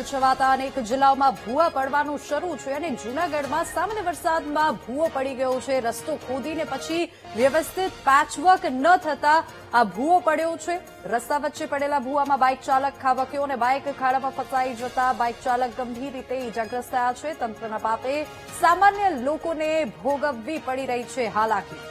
છવાતા અનેક જિલ્લાઓમાં ભૂવા પડવાનું શરૂ છે અને જૂનાગઢમાં સામાન્ય વરસાદમાં ભૂવો પડી ગયો છે. રસ્તો ખોદીને પછી વ્યવસ્થિત પેચવર્ક ન થતા આ ભૂવો પડ્યો છે. રસ્તા વચ્ચે પડેલા ભૂવામાં બાઇક ચાલક ખાબક્યો અને બાઇક ખાડામાં ફસાઈ જતા બાઇક ચાલક ગંભીર રીતે ઇજાગ્રસ્ત થયા છે. તંત્રના પાપે સામાન્ય લોકોને ભોગવવી પડી રહી છે હાલાકી.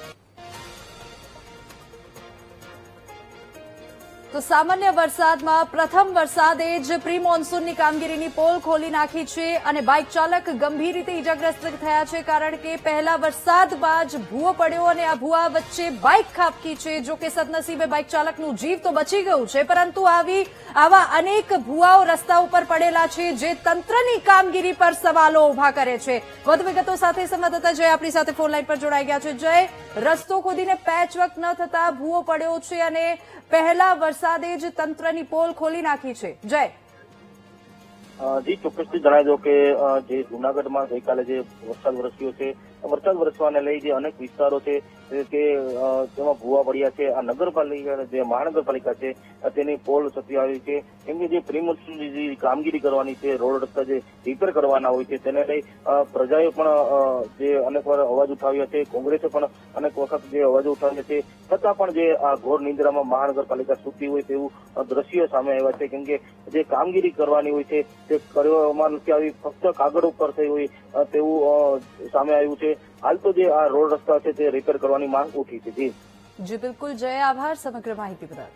તો સામાન્ય વરસાદમાં પ્રથમ વરસાદે જ પ્રી મોન્સૂનની કામગીરીની પોલ ખોલી નાખી છે અને બાઇક ચાલક ગંભીર રીતે ઇજાગ્રસ્ત થયા છે, કારણ કે પહેલા વરસાદમાં જ ભૂવો પડ્યો અને આ ભૂવા વચ્ચે બાઇક ખાબકી છે. જો કે સદનસીબે બાઇક ચાલકનું જીવ તો બચી ગયું છે, પરંતુ આવા અનેક ભૂવાઓ રસ્તા ઉપર પડેલા છે જે તંત્રની કામગીરી પર સવાલો ઉભા કરે છે. વધુ વિગતો સાથે સંવાદદાતા જય આપણી સાથે ફોન લાઈન પર જોડાઈ ગયા છે. જય, રસ્તો ખોદીને પેચવર્ક ન થતા ભૂવો પડ્યો છે અને પહેલા વરસાદે જ તંત્રની પોલ ખોલી નાખી છે. જય જી, ચોક્કસથી જણાવી દો કે જે જૂનાગઢમાં ગઈકાલે જે વરસાદ વરસ્યો છે, વરસાદ વરસવાને લઈ જે અનેક વિસ્તારો છે કે જેમાં ભૂવા પડ્યા છે, આ નગરપાલિકા જે મહાનગરપાલિકા છે તેની પોલ સત્ય આવી છે. કેમ કે જે પ્રી મોન્સૂનની જે કામગીરી કરવાની છે, રોડ રસ્તા જે રિપેર કરવાના હોય છે, તેને લઈ પ્રજાએ પણ જે અનેક વાર અવાજ ઉઠાવ્યા છે, કોંગ્રેસે પણ અનેક વખત જે અવાજો ઉઠાવ્યા છે, છતાં પણ જે આ ઘોર નિંદ્રામાં મહાનગરપાલિકા સૂતી હોય તેવું દ્રશ્ય સામે આવ્યા છે. કેમ કે જે કામગીરી કરવાની હોય છે તે કરવામાં નથી આવી, ફક્ત કાગળ ઉપર થઈ હોય તેવું સામે આવ્યું છે. હાલ તો જે આ રોડ રસ્તા છે તે રિપેર કરવાની માંગ ઉઠી છે. જી બિલકુલ જય, આભાર સમગ્ર માહિતી બદલ.